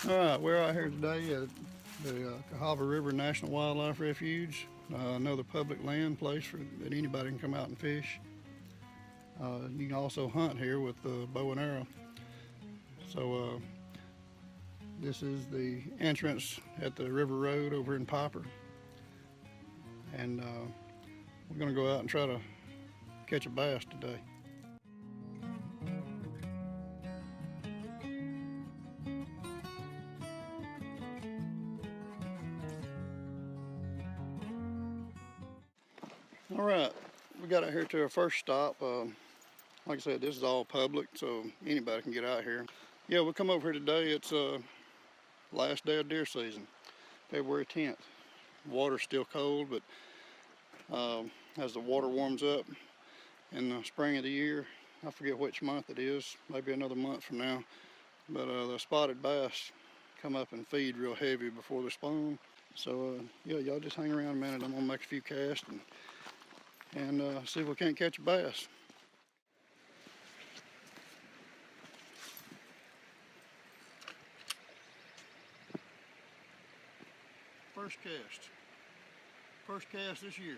All right, we're out here today at the Cahaba River National Wildlife Refuge, another public land place that anybody can come out and fish. You can also hunt here with the bow and arrow. So this is the entrance at the River Road over in Piper, and we're going to go out and try to catch a bass today. All right, we got out here to our first stop. Like I said, this is all public, so anybody can get out here. Yeah, we come over here today. It's last day of deer season, February 10th. Water's still cold, but as the water warms up in the spring of the year, I forget which month it is, maybe another month from now, but the spotted bass come up and feed real heavy before they spawn. So yeah, y'all just hang around a minute. I'm gonna make a few casts and see if we can't catch a bass. First cast this year.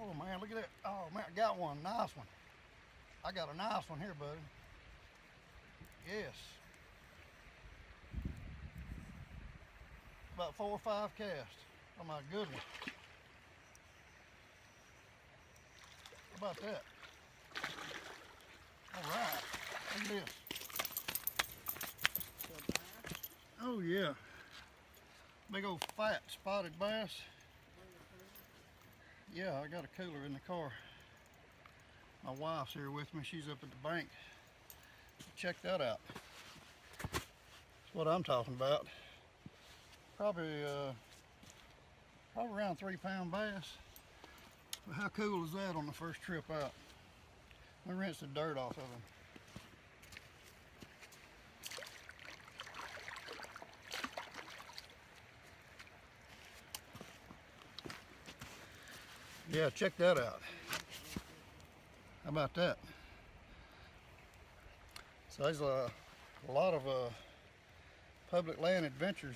Oh man, look at that. Oh man, I got one, nice one. I got a nice one here, buddy. Yes. About 4 or 5 casts. Oh my good one. How about that? All right, look at this. Oh yeah. Big old fat spotted bass. Yeah, I got a cooler in the car. My wife's here with me. She's up at the bank. Check that out. That's what I'm talking about. Probably around 3-pound bass. But how cool is that on the first trip out? We rinsed the dirt off of them. Yeah, check that out. How about that? So there's a lot of public land adventures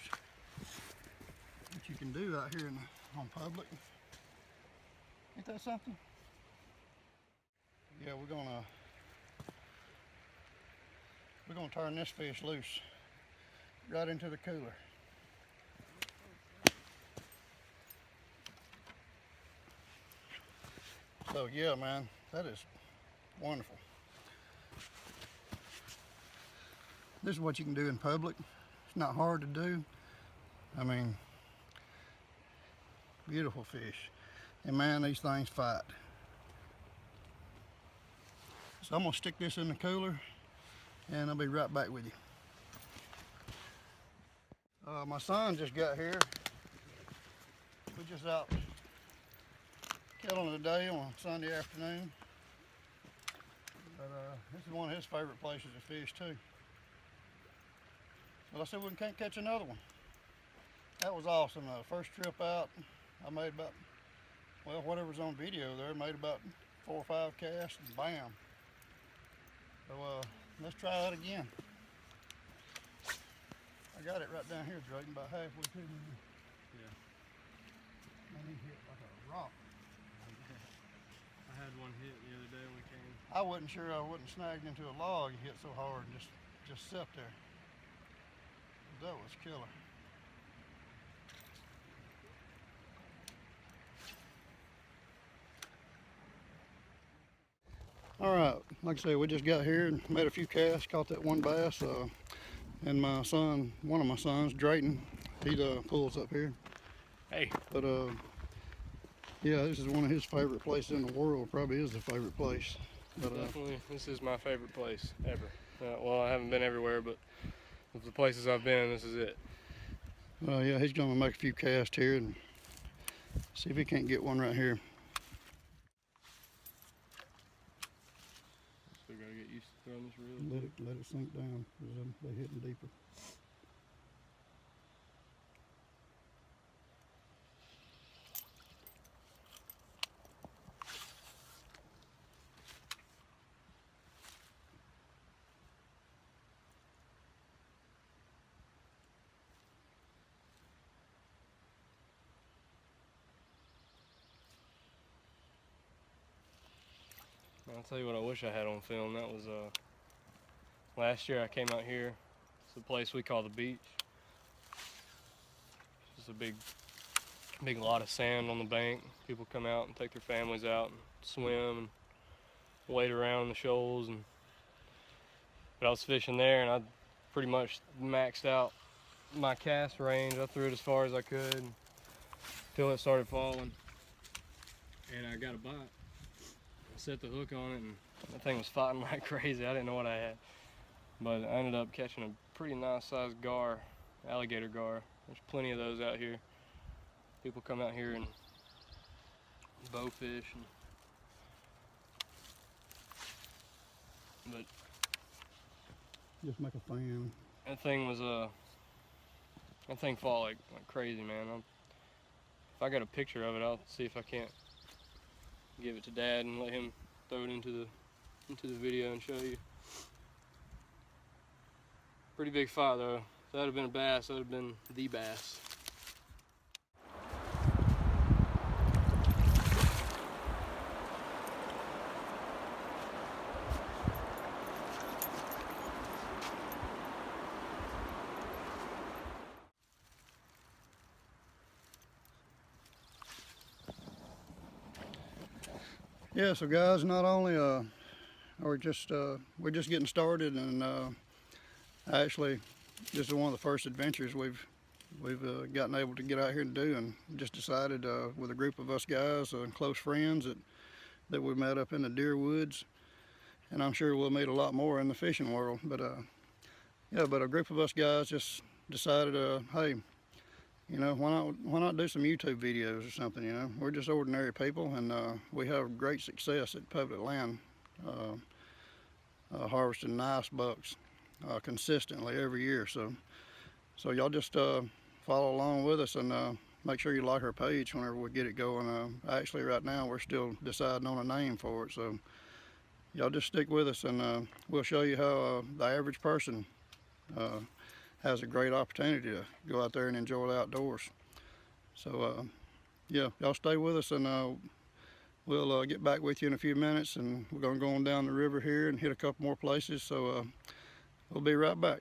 that you can do out here on public. Ain't that something? Yeah, we're gonna turn this fish loose right into the cooler. So yeah, man, that is wonderful. This is what you can do in public. It's not hard to do. I mean, beautiful fish. And man, these things fight. So I'm gonna stick this in the cooler and I'll be right back with you. My son just got here. We're just out killing today on a Sunday afternoon. But this is one of his favorite places to fish too. But I said we can't catch another one. That was awesome. First trip out, I made about, well, whatever's on video there, made about 4 or 5 casts and bam. So let's try that again. I got it right down here, Drayton, about halfway through. Yeah. And he hit like a rock. I had one hit the other day when we came. I wasn't sure I wasn't snagged into a log. He hit so hard and just sat there. That was killer. All right, like I said, we just got here and made a few casts, caught that one bass, and my son, one of my sons, Drayton, he pulls up here. Hey. But yeah, this is one of his favorite places in the world. Probably is the favorite place. But Definitely, this is my favorite place ever. Well, I haven't been everywhere, but of the places I've been, this is it. yeah, he's gonna make a few casts here and see if he can't get one right here. Still gotta get used to throwing this reel. Let it sink down, because they're hitting deeper. I'll tell you what I wish I had on film. That was last year I came out here. It's a place we call the beach. It's just a big lot of sand on the bank. People come out and take their families out and swim and wade around the shoals. But I was fishing there and I pretty much maxed out my cast range. I threw it as far as I could until it started falling. And I got a bite. I set the hook on it and that thing was fighting like crazy. I didn't know what I had. But I ended up catching a pretty nice sized gar, alligator gar. There's plenty of those out here. People come out here and bow fish. But Just make a fan. that thing was that thing fought like crazy, man. If I got a picture of it, I'll see if I can't give it to Dad and let him throw it into the video and show you. Pretty big fight though. If that would have been a bass, that would have been the bass. Yeah, so guys, not only we're just getting started, and actually this is one of the first adventures we've gotten able to get out here and do, and just decided with a group of us guys and close friends that we met up in the deer woods, and I'm sure we'll meet a lot more in the fishing world. But yeah, but a group of us guys just decided, hey, you know, why not do some YouTube videos or something? You know, we're just ordinary people, and we have great success at public land, harvesting nice bucks consistently every year. So y'all just follow along with us, and make sure you like our page whenever we get it going. Actually, right now we're still deciding on a name for it, so y'all just stick with us, and we'll show you how the average person has a great opportunity to go out there and enjoy the outdoors. So yeah, y'all stay with us, and we'll get back with you in a few minutes, and we're gonna go on down the river here and hit a couple more places. So we'll be right back.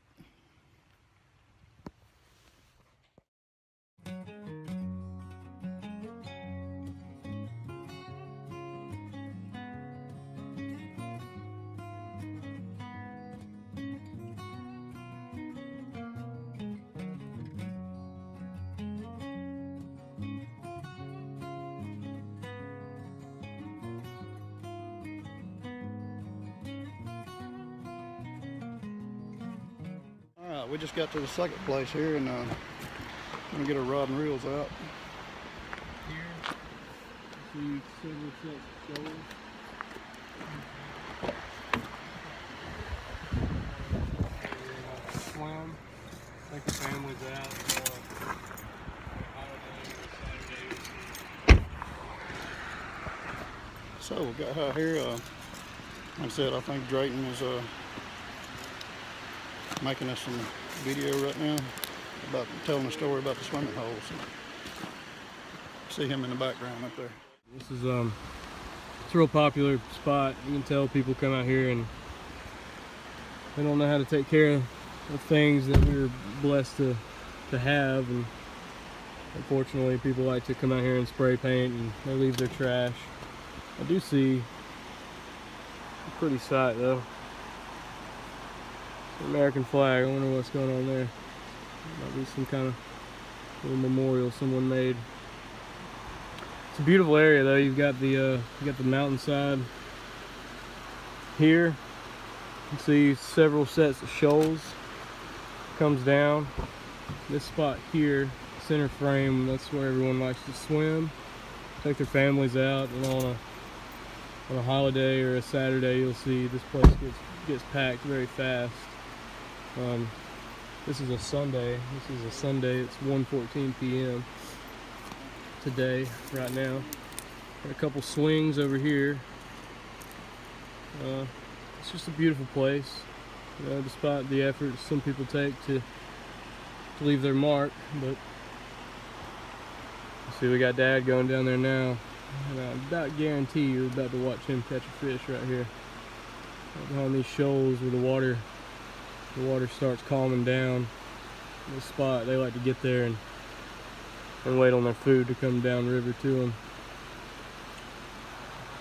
Alright, we just got to the second place here, and gonna get our rod and reels out. Here, see several sets of shoals. Swim. Take the families out for holidays, Saturdays. So we got out here, like I said, I think Drayton is making us some video right now about telling a story about the swimming holes. See him in the background up there. This is it's a real popular spot. You can tell people come out here and they don't know how to take care of things that we're blessed to have, and unfortunately people like to come out here and spray paint and they leave their trash. I do see Pretty sight though. American flag. I wonder what's going on there. Might be some kind of little memorial someone made. It's a beautiful area though. You've got the mountainside here. You can see several sets of shoals. Comes down. This spot here, center frame, that's where everyone likes to swim. Take their families out, and on a holiday or a Saturday, you'll see this place gets packed very fast. This is a Sunday. It's 1:14 p.m. today, right now. Got a couple swings over here. It's just a beautiful place, despite the efforts some people take to leave their mark. But see, we got Dad going down there now, and I about guarantee you're about to watch him catch a fish right here. Right behind these shoals where the water starts calming down. This spot, they like to get there and wait on their food to come down river to them.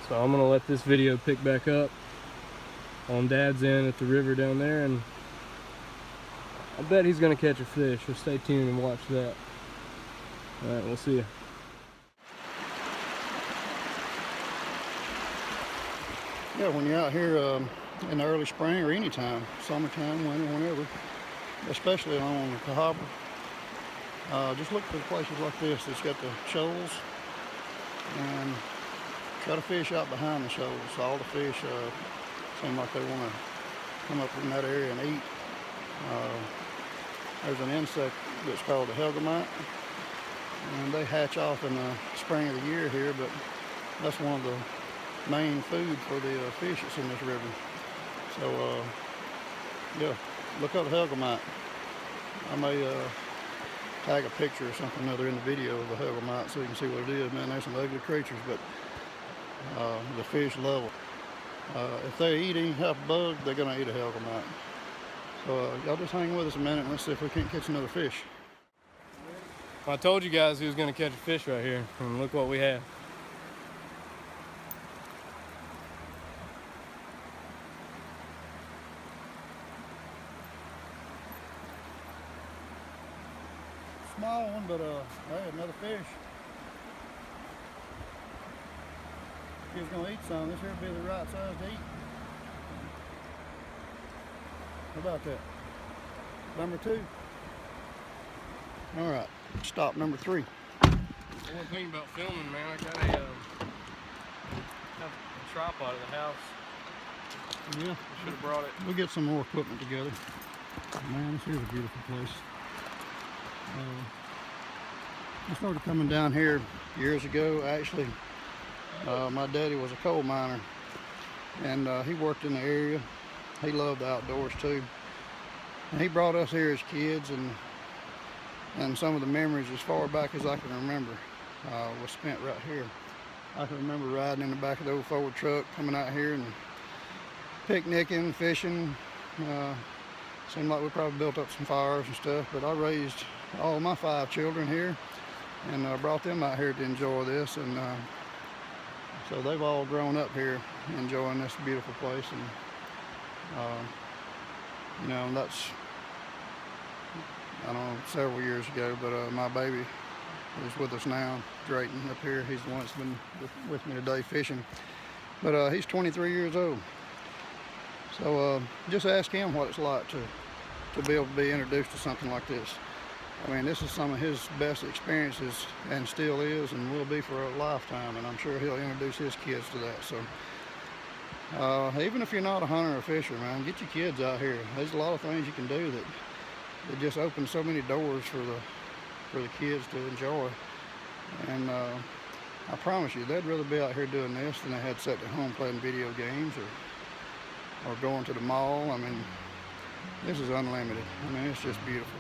So I'm gonna let this video pick back up on Dad's end at the river down there, and I bet he's gonna catch a fish, so stay tuned and watch that. Alright, we'll see you. Yeah, when you're out here in the early spring or anytime, summertime, winter, whenever, especially on the Cahaba, just look for places like this that's got the shoals, and try to fish out behind the shoals. All the fish seem like they want to come up in that area and eat. There's an insect that's called the helgamite, and they hatch off in the spring of the year here, but that's one of the main food for the fish that's in this river. So yeah, look up helgamite. I may tag a picture or something other in the video of the helgamite so you can see what it is. Man, there's some ugly creatures, but the fish love it. If they eat any type of bug, they're gonna eat a helgamite. So y'all just hang with us a minute and let's see if we can't catch another fish. I told you guys he was gonna catch a fish right here, and look what we have. Small one, but hey, another fish. If he was gonna eat some, this here would be the right size to eat. How about that? Number 2. All right, stop number 3. One thing about filming, man, I got a tripod at the house. Yeah, I should have brought it. We'll get some more equipment together. Man, this here's a beautiful place. I started coming down here years ago. Actually, my daddy was a coal miner, and he worked in the area. He loved the outdoors too, and he brought us here as kids, and some of the memories as far back as I can remember was spent right here. I can remember riding in the back of the old Ford truck, coming out here and picnicking, fishing. Seemed like we probably built up some fires and stuff, but I raised all my 5 children here and brought them out here to enjoy this, and so they've all grown up here enjoying this beautiful place. And you know, that's, I don't know, several years ago, but my baby is with us now, Drayton up here. He's the one that's been with me today fishing, but he's 23 years old. So just ask him what it's like to be able to be introduced to something like this. I mean, this is some of his best experiences, and still is and will be for a lifetime, and I'm sure he'll introduce his kids to that. So even if you're not a hunter or fisher, man, get your kids out here. There's a lot of things you can do that just open so many doors for the kids to enjoy. And I promise you, they'd rather be out here doing this than they had sat at home playing video games or going to the mall. I mean, this is unlimited. I mean, it's just beautiful.